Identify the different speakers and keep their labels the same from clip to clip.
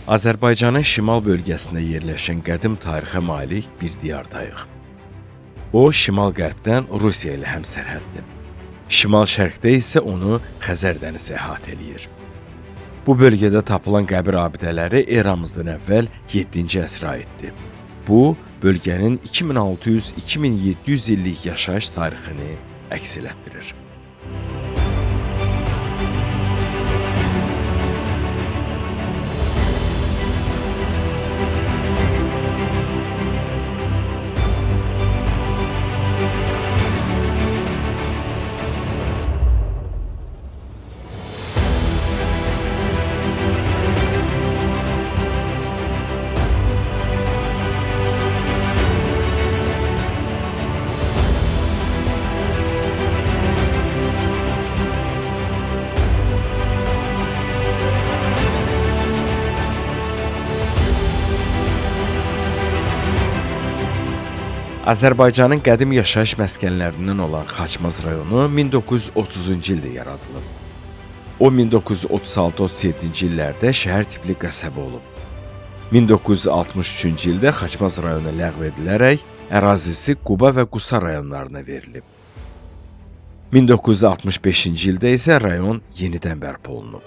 Speaker 1: Azərbaycanın şimal bölgəsində yerləşən qədim tarixə malik bir diyardayıq. O, şimal-qərbdən Rusiya ilə həmsərhəddir. Şimal-şərqdə isə onu Xəzər dənizi əhatə eləyir. Bu bölgədə tapılan qəbir abidələri eramızdan əvvəl 7-ci əsrə aiddir. Bu, bölgənin 2600-2700 illik yaşayış tarixini əks elətdirir. Azərbaycanın qədim yaşayış məskənlərindən olan Xaçmaz rayonu 1930-cu ildə yaradılıb. O, 1936-37-ci illərdə şəhər tipli qəsəbə olub. 1963-cü ildə Xaçmaz rayonu ləğv edilərək ərazisi Quba və Qusa rayonlarına verilib. 1965-ci ildə isə rayon yenidən bərpa olunub.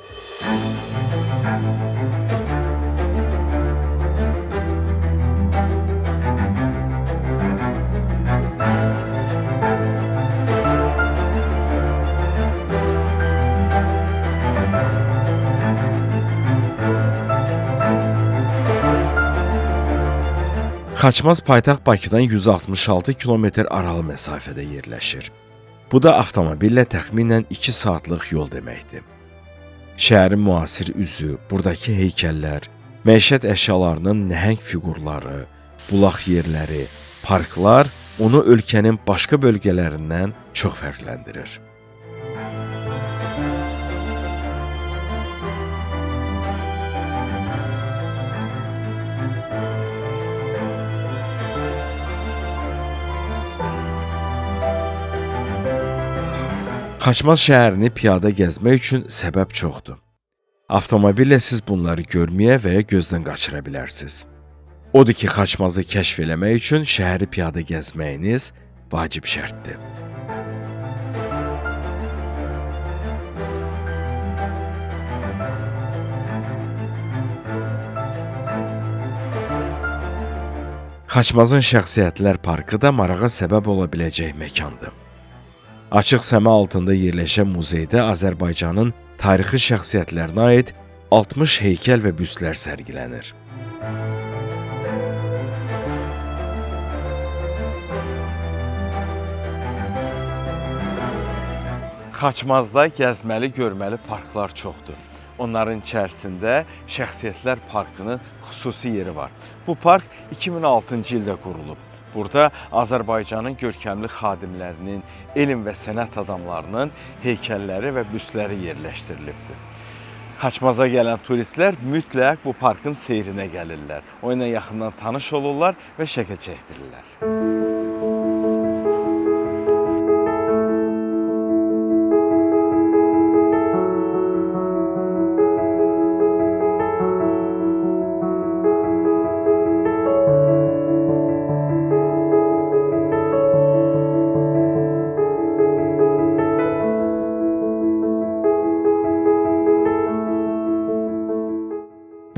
Speaker 1: Xaçmaz paytaxt Bakıdan 166 kilometr aralı məsafədə yerləşir. Bu da avtomobillə təxminən 2 saatlıq yol deməkdir. Şəhərin müasir üzü, buradakı heykəllər, məişət əşyalarının nəhəng fiqurları, bulaq yerləri, parklar onu ölkənin başqa bölgələrindən çox fərqləndirir. Xaçmaz şəhərini piyada gəzmək üçün səbəb çoxdur. Avtomobillə siz bunları görməyə və ya gözdən qaçıra bilərsiniz. Odur ki, Xaçmazı kəşf eləmək üçün şəhəri piyada gəzməyiniz vacib şərtdir. Xaçmazın Şəxsiyyətlər Parkı da marağa səbəb ola biləcək məkandır. Açıq səma altında yerləşən muzeydə Azərbaycanın tarixi şəxsiyyətlərinə aid 60 heykəl və büstlər sərgilənir. Xaçmazda gəzməli, görməli parklar çoxdur. Onların içərisində Şəxsiyyətlər Parkının xüsusi yeri var. Bu park 2006-cı ildə qurulub. Burada Azərbaycanın görkəmli xadimlərinin, elm və sənət adamlarının heykəlləri və büstləri yerləşdirilibdir. Xaçmaza gələn turistlər mütləq bu parkın seyrinə gəlirlər. O ilə yaxından tanış olurlar və şəkil çəkdirirlər.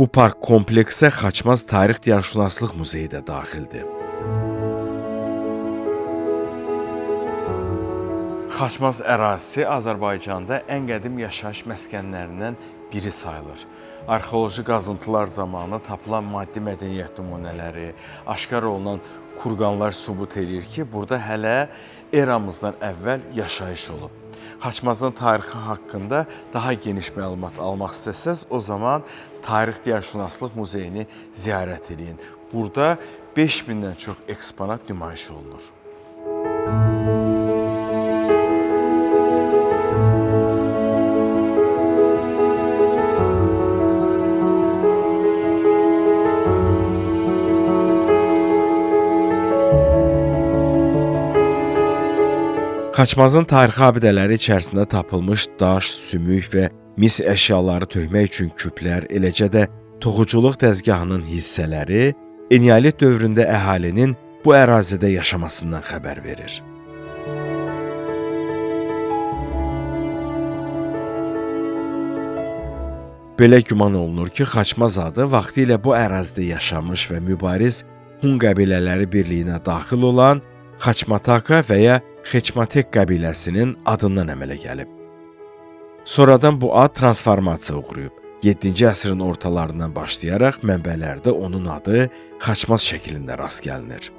Speaker 1: Bu park kompleksə Xaçmaz Tarix-Diyarşünaslıq Muzeyi də daxildir. Xaçmaz ərazisi Azərbaycanda ən qədim yaşayış məskənlərindən biri sayılır. Arxeoloji qazıntılar zamanı tapılan maddi mədəniyyət nümunələri, aşkar olunan kurqanlar sübut edir ki, burada hələ eramızdan əvvəl yaşayış olub. Xaçmazın tarixi haqqında daha geniş məlumat almaq istəsəz, o zaman Tarix-Diyarşünaslıq Muzeyini ziyarət edin. Burada 5000-dən çox eksponat nümayiş olunur. Xaçmazın tarixi abidələri içərisində tapılmış daş, sümük və mis əşyaları tökmək üçün küplər, eləcə də toxuculuq dəzgahının hissələri eneolit dövründə əhalinin bu ərazidə yaşamasından xəbər verir. Belə güman olunur ki, Xaçmaz adı vaxtilə bu ərazidə yaşamış və mübariz Hun qəbilələri birliyinə daxil olan Xaçmataka və ya Xeçmatek qəbiləsinin adından əmələ gəlib. Sonradan bu ad transformasiya uğrayıb. 7-ci əsrin ortalarından başlayaraq mənbələrdə onun adı Xaçmaz şəklində rast gəlinir.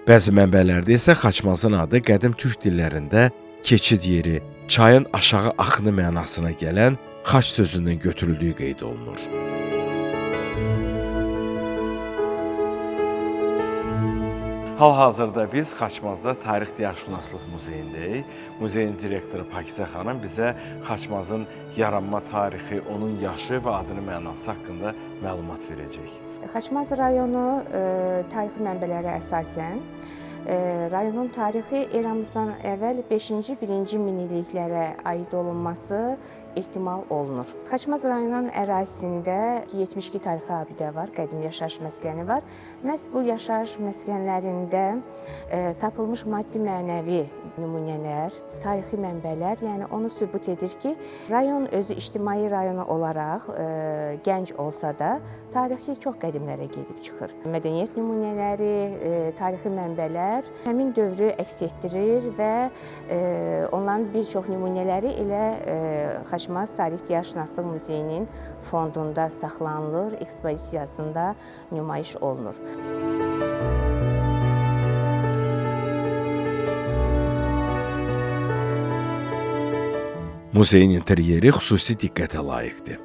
Speaker 1: Bəzi mənbələrdə isə Xaçmazın adı qədim türk dillərində keçid yeri, çayın aşağı axını mənasına gələn Xaç sözündən götürüldüyü qeyd olunur. Hal-hazırda biz Xaçmazda Tarix Diyarşünaslıq Muzeyindəyik. Muzeyin direktoru Pakizə xanım bizə Xaçmazın yaranma tarixi, onun yaşı və adının mənası haqqında məlumat verəcək.
Speaker 2: Xaçmaz rayonu tarixi mənbələrə əsasən rayonun tarixi eramızdan əvvəl 5-ci, 1-ci minilliklərə aid olunması ehtimal olunur. Xaçmaz rayonunun ərazisində 72 tarixi abidə var, qədim yaşayış məskəni var. Məhz bu yaşayış məskənlərində tapılmış maddi-mənəvi nümunələr, tarixi mənbələr, yəni onu sübut edir ki, rayon özü ictimai rayonu olaraq gənc olsa da, tarixi çox qədimlərə gedib çıxır. Mədəniyyət nümunələri, tarixi mənbələr həmin dövrü əks etdirir və onların bir çox nümunələri elə Xaçmaz Tarix Diyarşünaslıq Muzeyinin fondunda saxlanılır, ekspozisiyasında nümayiş olunur.
Speaker 1: Muzeyin interyeri xüsusi diqqətə layiqdir.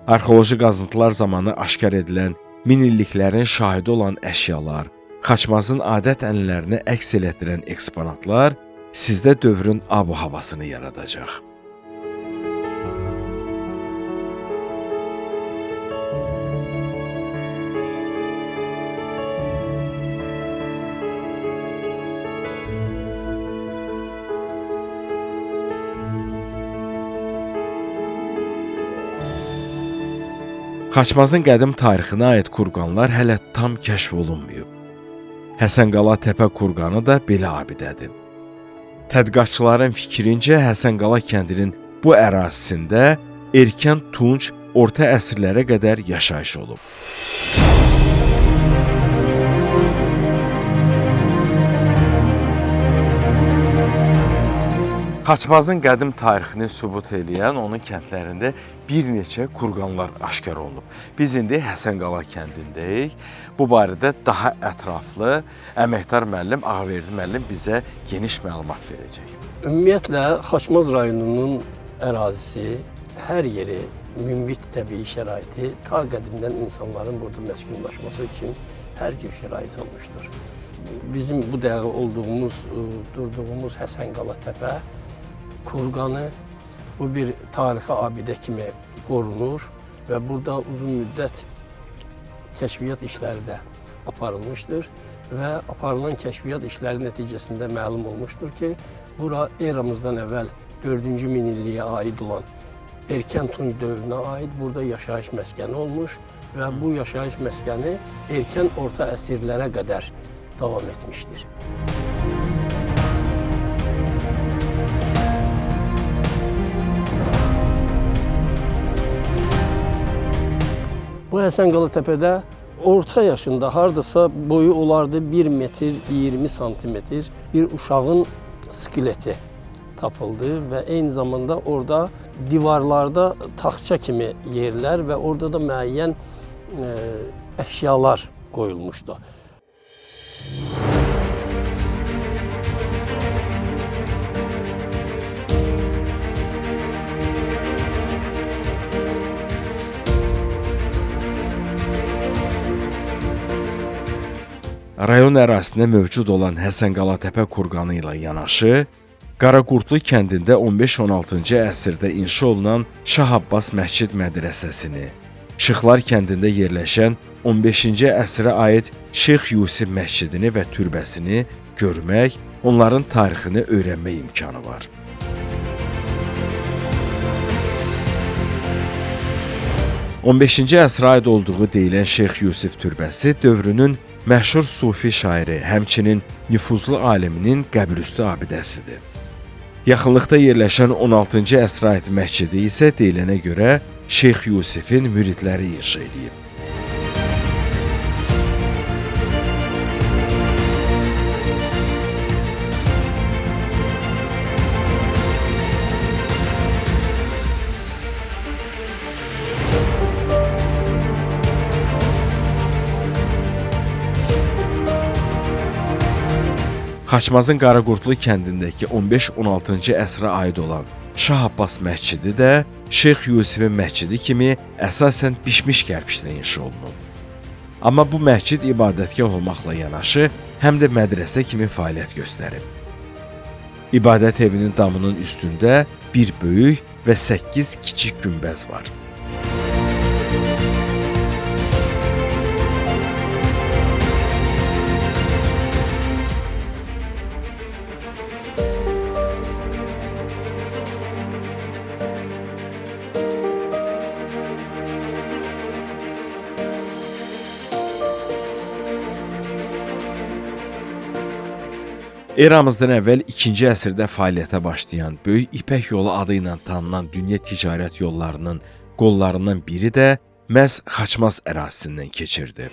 Speaker 1: Arxeoloji qazıntılar zamanı aşkar edilən min illiklərin şahidi olan əşyalar, Xaçmazın adət-ənənələrini əks elətdirən eksponatlar sizdə dövrün ab-havasını yaradacaq. Xaçmazın qədim tarixinə aid kurqanlar hələ tam kəşf olunmayıb. Həsənqala Təpə kurqanı da belə abidədir. Tədqiqatçıların fikrincə Həsənqala kəndinin bu ərazisində erkən tunc, orta əsrlərə qədər yaşayış olub. Xaçmazın qədim tarixini sübut edən onun kəndlərində bir neçə kurqanlar aşkar olunub. Biz indi Həsənqala kəndindəyik. Bu barədə daha ətraflı əməkdar müəllim Ağverdi müəllim bizə geniş məlumat verəcək.
Speaker 3: Ümumiyyətlə Xaçmaz rayonunun ərazisi, hər yeri, münbit təbii şəraiti ta qədimdən insanların burada məskunlaşması üçün hər cür şərait olmuşdur. Bizim bu dəqiqə durduğumuz Həsənqala Təpə kurqanı bu bir tarixi abidə kimi qorunur və burada uzun müddət kəşfiyyat işləri də aparılmışdır və aparılan kəşfiyyat işləri nəticəsində məlum olmuşdur ki, bura eramızdan əvvəl 4-cü minilliyə aid olan erkən tunc dövrünə aid burada yaşayış məskəni olmuş və bu yaşayış məskəni erkən orta əsrlərə qədər davam etmişdir. Bu Həsənqala Təpədə orta yaşında hardasa boyu olardı 1 metr 20 santimetr bir uşağın skeleti tapıldı və eyni zamanda orada divarlarda taxça kimi yerlər və orada da müəyyən əşyalar qoyulmuşdu.
Speaker 1: Rayon ərazisində mövcud olan Həsənqala Təpə kurqanı ilə yanaşı, Qaraqurtlu kəndində 15-16-cı əsrdə inşa olunan Şah Abbas Məscid Mədrəsəsini, Şıxlar kəndində yerləşən 15-ci əsrə aid Şeyx Yusif məscidini və türbəsini görmək, onların tarixini öyrənmək imkanı var. 15-ci əsrə aid olduğu deyilən Şeyx Yusif türbəsi dövrünün məşhur sufi şairi, həmçinin nüfuzlu aliminin qəbrüstü abidəsidir. Yaxınlıqda yerləşən 16-cı əsrə aid məscidi isə deyilənə görə Şeyx Yusifin müridləri inşa edib. Xaçmazın Qaraqurtlu kəndindəki 15-16-cı əsrə aid olan Şah Abbas məscidi də Şeyx Yusifin məscidi kimi əsasən bişmiş kərpicdən inşa olunub. Amma bu məscid ibadətgah olmaqla yanaşı, həm də mədrəsə kimi fəaliyyət göstərib. İbadət evinin damının üstündə bir böyük və 8 kiçik günbəz var. Eramızdan əvvəl 2-ci əsrdə fəaliyyətə başlayan Böyük İpək yolu adı ilə tanınan dünya ticarət yollarının qollarından biri də məhz Xaçmaz ərazisindən keçirdi.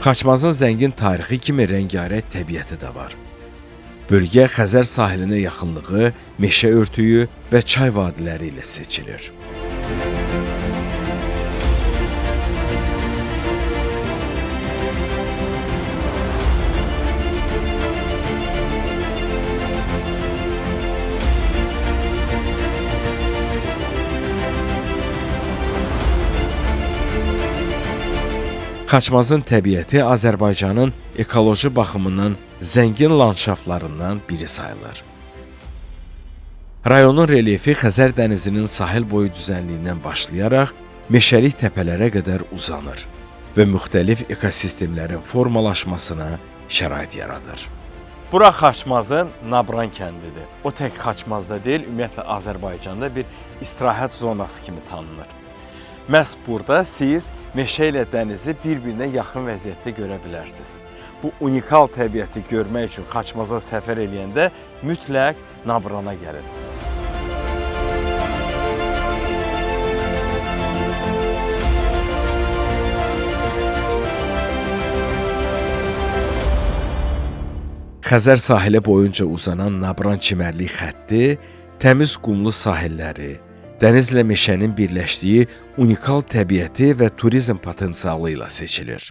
Speaker 1: Xaçmazın zəngin tarixi kimi rəngarəng təbiəti də var. Bölgə Xəzər sahilinə yaxınlığı, meşə örtüyü və çay vadiləri ilə seçilir. Xaçmazın təbiəti Azərbaycanın ekoloji baxımından zəngin landşaftlarından biri sayılır. Rayonun relyefi Xəzər dənizinin sahil boyu düzənliyindən başlayaraq meşəlik təpələrə qədər uzanır və müxtəlif ekosistemlərin formalaşmasına şərait yaradır. Bura Xaçmazın Nabran kəndidir. O tək Xaçmazda deyil, ümumiyyətlə Azərbaycanda bir istirahət zonası kimi tanınır. Məhz burada siz meşə ilə dənizi bir-birinə yaxın vəziyyətdə görə bilərsiniz. Bu unikal təbiəti görmək üçün Xaçmaza səfər eləyəndə mütləq Nabrana gəlin. Xəzər sahili boyunca uzanan Nabran çimərlik xətti təmiz qumlu sahilləri, dənizlə meşənin birləşdiyi unikal təbiəti və turizm potensialı ilə seçilir.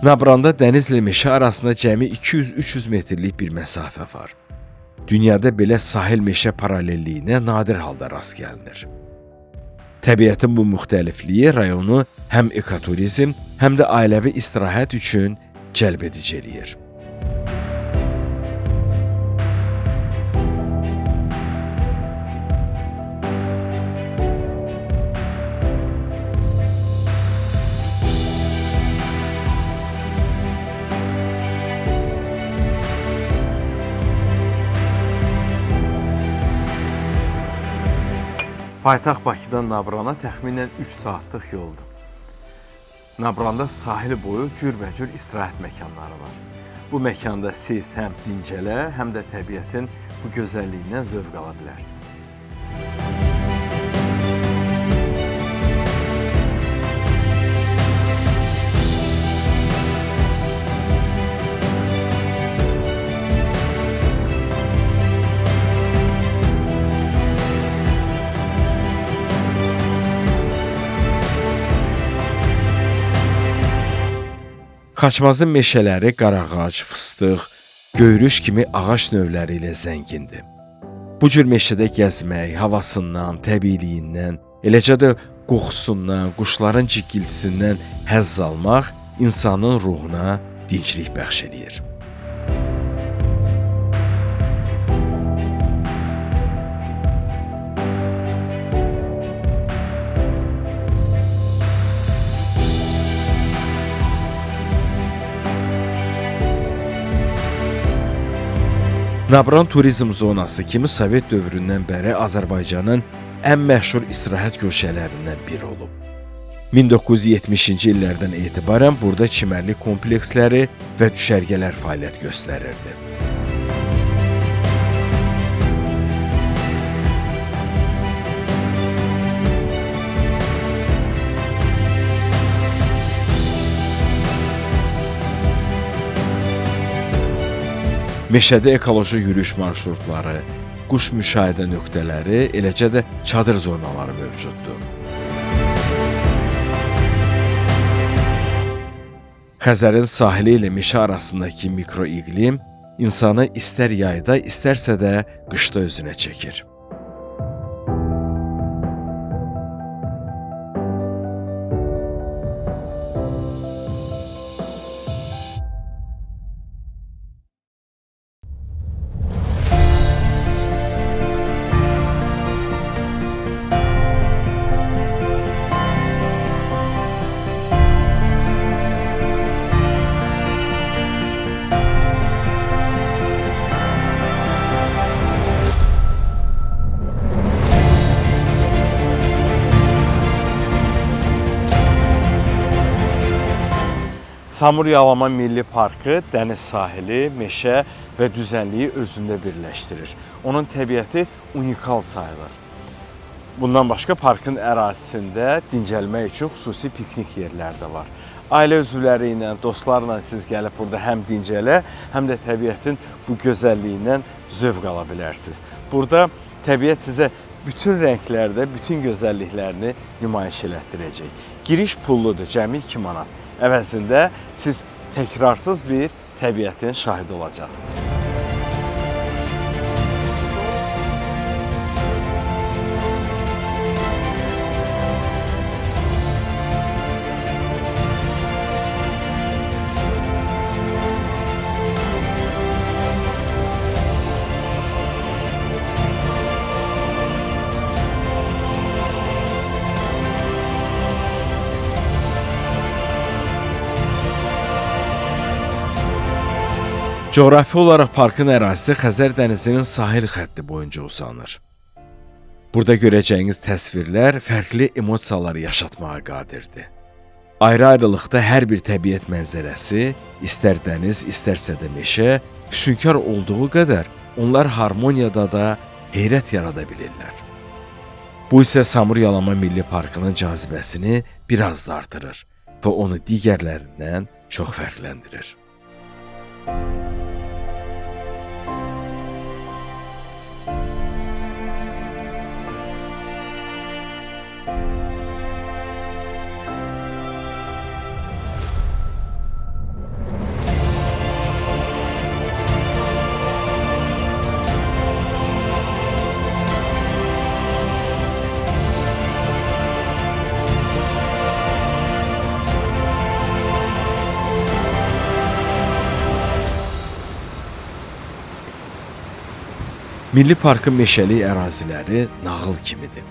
Speaker 1: Nabranda dənizlə meşə arasında cəmi 200-300 metrlik bir məsafə var. Dünyada belə sahil meşə paralelliyinə nadir halda rast gəlinir. Təbiətin bu müxtəlifliyi rayonu həm ekoturizm, həm də ailəvi istirahət üçün cəlb edici eləyir. Paytaxt Bakıdan Nabrana təxminən 3 saatlıq yoldur. Nabranda sahil boyu cürbəcür istirahət məkanları var. Bu məkanda siz həm dincələ, həm də təbiətin bu gözəlliyindən zövq ala bilərsiniz. Xaçmazın meşələri qarağac, fıstıq, göyrüş kimi ağac növləri ilə zəngindir. Bu cür meşədə gəzmək, havasından, təbiiliyindən, eləcə də qoxusundan, quşların cikiltisindən həzz almaq insanın ruhuna dinclik bəxş eləyir. Nabran turizm zonası kimi Sovet dövründən bəri Azərbaycanın ən məşhur istirahət güşələrindən biri olub. 1970-ci illərdən etibarən burada çimərlik kompleksləri və düşərgələr fəaliyyət göstərirdi. Meşədə ekoloji yürüyüş marşrutları, quş müşahidə nöqtələri, eləcə də çadır zonaları mövcuddur. Xəzərin sahili ilə meşə arasındakı mikroiqlim insanı istər yayda, istərsə də qışda özünə çəkir. Samur Yalama Milli Parkı dəniz sahili, meşə və düzənliyi özündə birləşdirir. Onun təbiəti unikal sayılır. Bundan başqa parkın ərazisində dincəlmək üçün xüsusi piknik yerləri də var. Ailə üzvləri ilə, dostlarla siz gəlib burada həm dincələ, həm də təbiətin bu gözəlliyindən zövq ala bilərsiniz. Burada təbiət sizə bütün rənglərdə, bütün gözəlliklərini nümayiş elətdirəcək. Giriş pulludur, cəmi 2 manat. Əvəzində siz təkrarsız bir təbiətin şahidi olacaqsınız. Coğrafi olaraq parkın ərazisi Xəzər dənizinin sahil xətti boyunca uzanır. Burada görəcəyiniz təsvirlər fərqli emosiyalar yaşatmağa qadirdir. Ayrı-ayrılıqda hər bir təbiət mənzərəsi, istər dəniz, istərsə də meşə, füsunkar olduğu qədər onlar harmoniyada da heyrət yarada bilirlər. Bu isə Samur Yalama Milli Parkının cazibəsini biraz da artırır və onu digərlərindən çox fərqləndirir. Milli Parkın meşəlik əraziləri nağıl kimidir.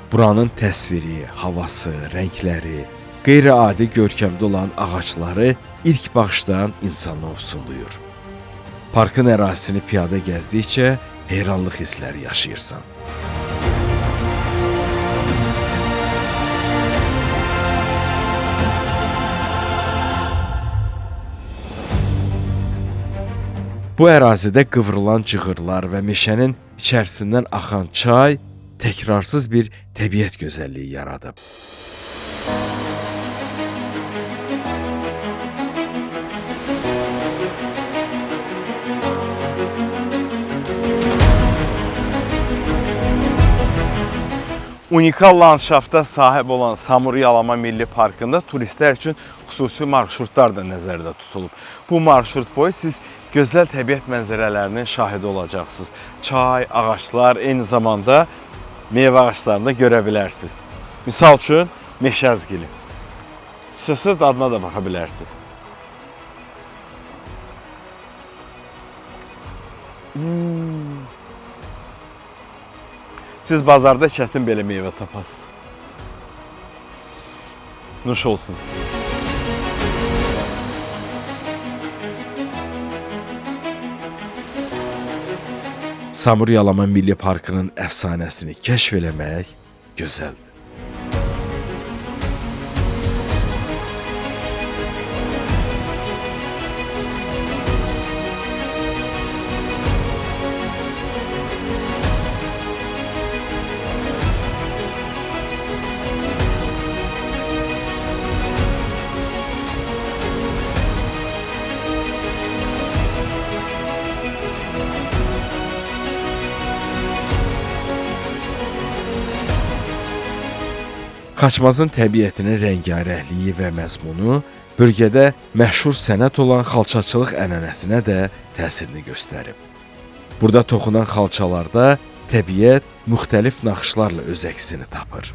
Speaker 1: Buranın təsviri, havası, rəngləri, qeyri-adi görkəmdə olan ağacları ilk baxışdan insanı ofsunlayır. Parkın ərazisini piyada gəzdikcə heyranlıq hissləri yaşayırsan. Bu ərazidə qıvrılan cığırlar və meşənin içərisindən axan çay təkrarsız bir təbiət gözəlliyi yaradıb. Unikal landşafta sahib olan Samur Yalama Milli Parkında turistlər üçün xüsusi marşrutlar da nəzərdə tutulub. Bu marşrut boyu siz gözəl təbiət mənzərələrinin şahidi olacaqsınız. Çay, ağaclar, eyni zamanda meyvə ağaclarını da görə bilərsiniz. Misal üçün, meşəzgili. İstəsəz adına da baxa bilərsiniz. Siz bazarda çətin belə meyvə tapasınız. Nuş olsun. Samur Yalama Milli Parkının əfsanəsini kəşf eləmək gözəldir. Xaçmazın təbiətinin rəngarəngliyi və məzmunu bölgədə məşhur sənət olan xalçaçılıq ənənəsinə də təsirini göstərib. Burada toxunan xalçalarda təbiət müxtəlif naxışlarla öz əksini tapır.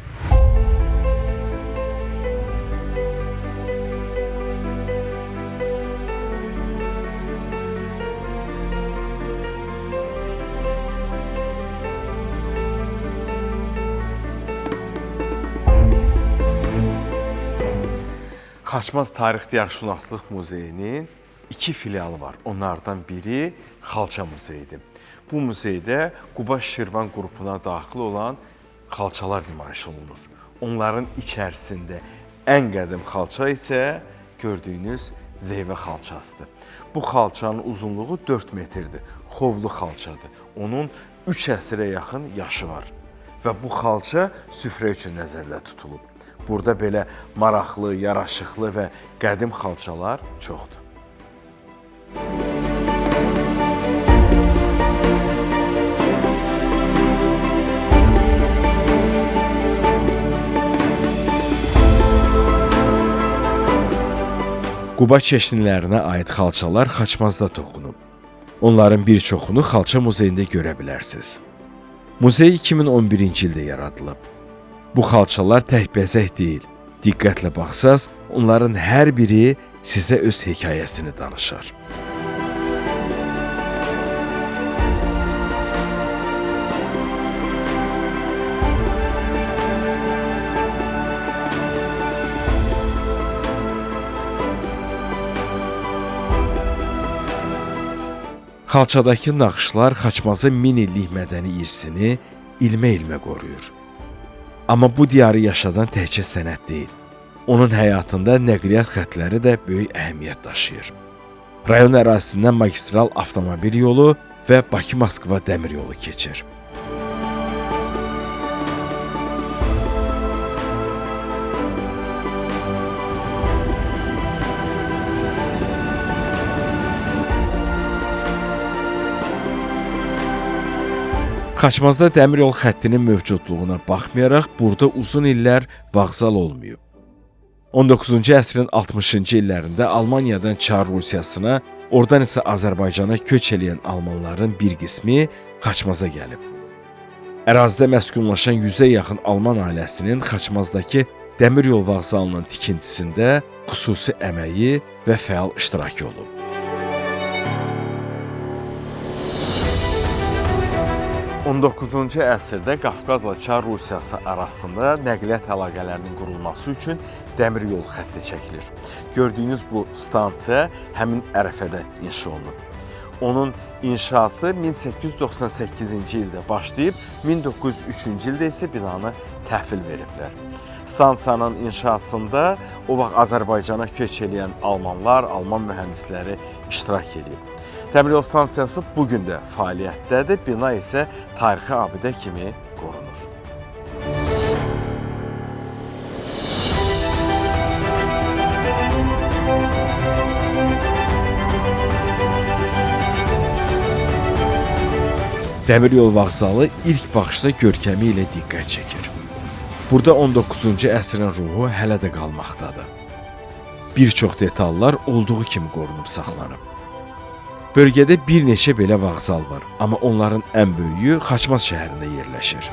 Speaker 1: Xaçmaz Tarix-Diyarşünaslıq Muzeyinin 2 filialı var. Onlardan biri Xalça Muzeyidir. Bu muzeydə Quba-Şirvan qrupuna daxil olan xalçalar nümayiş olunur. Onların içərisində ən qədim xalça isə gördüyünüz Zeyvə xalçasıdır. Bu xalçanın uzunluğu 4 metrdir. Xovlu xalçadır. Onun 3 əsrə yaxın yaşı var. Və bu xalça süfrə üçün nəzərdə tutulub. Burada belə maraqlı, yaraşıqlı və qədim xalçalar çoxdur. Quba çeşnilərinə aid xalçalar Xaçmazda toxunub. Onların bir çoxunu Xalça Muzeyində görə bilərsiniz. Muzey 2011-ci ildə yaradılıb. Bu xalçalar tək bəzək deyil. Diqqətlə baxsaz, onların hər biri sizə öz hekayəsini danışar. Xalçadakı naxışlar Xaçmazın 1000 illik mədəni irsini ilmə-ilmə qoruyur. Amma bu diyarı yaşadan təkcə sənət deyil. Onun həyatında nəqliyyat xətləri də böyük əhəmiyyət daşıyır. Rayon ərazisindən magistral avtomobil yolu və Bakı-Moskva dəmir yolu keçir. Xaçmazda dəmir yol xəttinin mövcudluğuna baxmayaraq, burada uzun illər vağzal olmayıb. 19-cu əsrin 60-cı illərində Almaniyadan Çar Rusiyasına, oradan isə Azərbaycana köç eləyən almanların bir qismi Xaçmaza gəlib. Ərazidə məskunlaşan 100-ə yaxın alman ailəsinin Xaçmazdakı dəmir yol vağzalının tikintisində xüsusi əməyi və fəal iştirakı olub. 19-cu əsrdə Qafqazla Çar Rusiyası arasında nəqliyyat əlaqələrinin qurulması üçün dəmir yol xətti çəkilir. Gördüyünüz bu stansiya həmin ərəfədə inşa olunub. Onun inşası 1898-ci ildə başlayıb, 1903-cü ildə isə binanı təhvil veriblər. Stansiyanın inşasında o vaxt Azərbaycana köç eləyən almanlar, alman mühəndisləri iştirak edib. Dəmiryol stansiyası bugün də fəaliyyətdədir, bina isə tarixi abidə kimi qorunur. Dəmiryol vağzalı ilk baxışda görkəmi ilə diqqət çəkir. Burada 19-cu əsrin ruhu hələ də qalmaqdadır. Bir çox detallar olduğu kimi qorunub saxlanıb. Bölgədə bir neçə belə vağzal var, amma onların ən böyüyü Xaçmaz şəhərində yerləşir.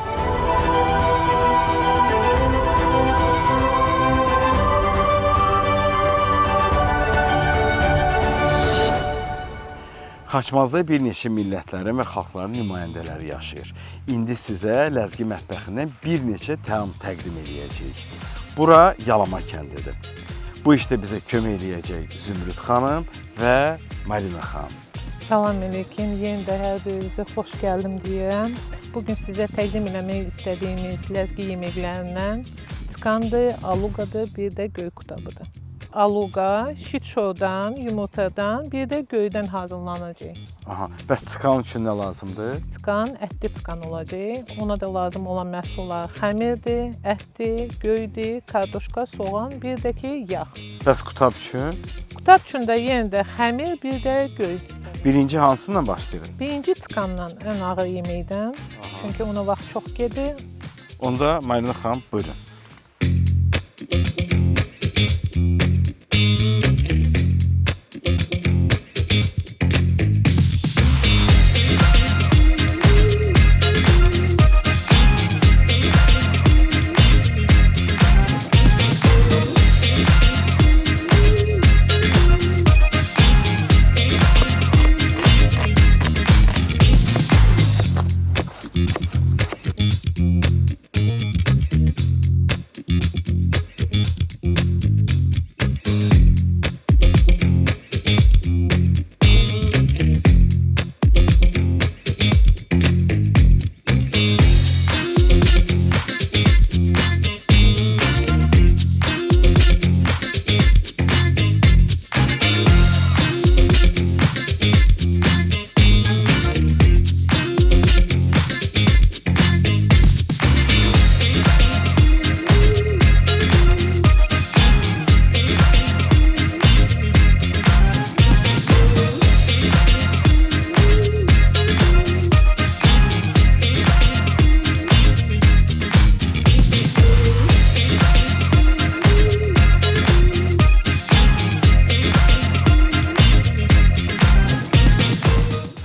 Speaker 1: Xaçmazda bir neçə millətlərin və xalqların nümayəndələri yaşayır. İndi sizə ləzgi mətbəxindən bir neçə təam təqdim edəcəyik. Bura Yalama kəndidir. Bu işdə bizə kömək edəcək Zümrüd xanım və Marina xanım.
Speaker 4: Salam aleyküm, yenə də hər birinizə xoş gəldim deyirəm. Bugün sizə təqdim eləmək istədiyimiz ləzgi yeməklərindən tıkandır, aluqadır, bir də göy qutabıdır. Aluqa şitşordan, yumurtadan, bir də göydən hazırlanacaq.
Speaker 1: Aha, bəs tıkan üçün nə lazımdır?
Speaker 4: Tıkan, ətli tıkan olacaq. Ona da lazım olan məhsullar xəmirdir, ətdir, göydür, kartoşka, soğan, bir də ki, yağ.
Speaker 1: Bəs qutab üçün?
Speaker 4: Qutab üçün də yenə də xəmir, bir də göy.
Speaker 1: Birinci hansından başlayırıq?
Speaker 4: Birinci tıkandan, ən ağır yeməkdən. Çünki ona vaxt çox gedir.
Speaker 1: Onda Marina xanım, buyurun.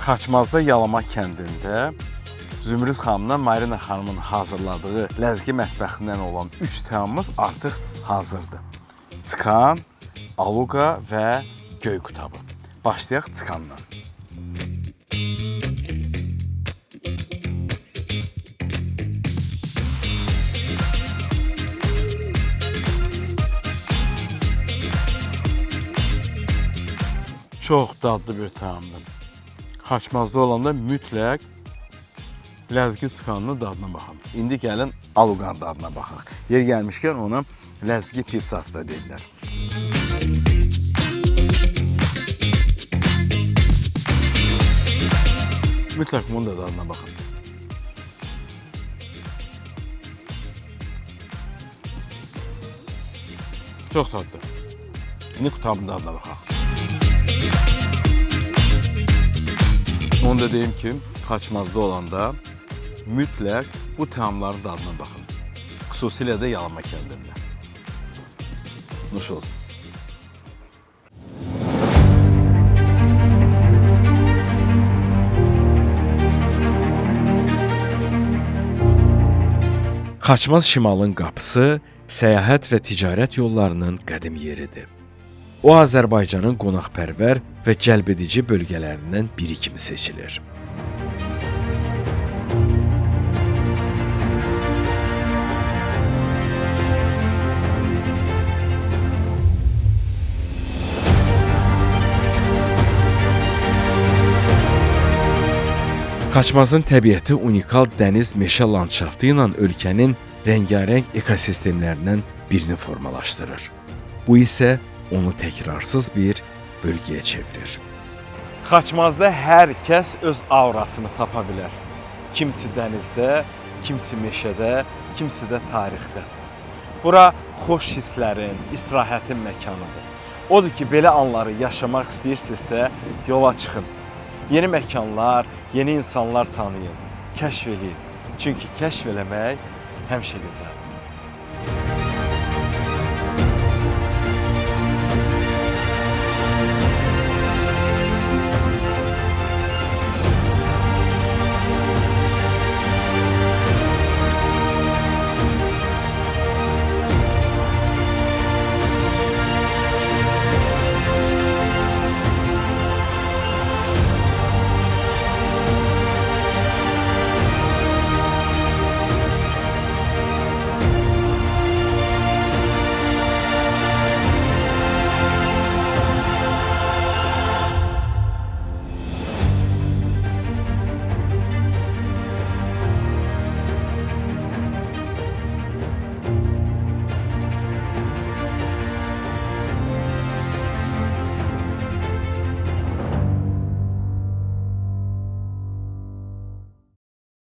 Speaker 1: Xaçmazda Yalama kəndində Zümrüd xanımla Marina xanımın hazırladığı ləzgi mətbəxindən olan 3 təamımız artıq hazırdır. Tıkan, aluqa və göy qutabı. Başlayaq tıkandan. Çox dadlı bir təamdır. Xaçmazda olanda mütləq ləzgi tıkanının dadına baxın. İndi gəlin aluqanın dadına baxaq. Yer gəlmişkən ona ləzgi pizzası da deyirlər. Mütləq bunun da dadına baxın. Çox dadlı. İndi qutabın dadına baxaq. Onu da deyim ki, Xaçmazda olanda mütləq bu təamların dadına baxın. Xüsusilə də Yalama kəndində. Nuş olsun. Xaçmaz şimalın qapısı, səyahət və ticarət yollarının qədim yeridir. O, Azərbaycanın qonaqpərvər və cəlbedici bölgələrindən biri kimi seçilir. Xaçmazın təbiəti unikal dəniz meşə landşaftı ilə ölkənin rəngarəng ekosistemlərindən birini formalaşdırır. Bu isə onu təkrarsız bir bölgəyə çevirir. Xaçmazda hər kəs öz aurasını tapa bilər. Kimisi dənizdə, kimisi meşədə, kimisi də tarixdə. Bura xoş hisslərin, istirahətin məkanıdır. Odur ki, belə anları yaşamaq istəyirsinizsə, yola çıxın. Yeni məkanlar, yeni insanlar tanıyın, kəşf edin. Çünki kəşf eləmək həmişə gözəldir.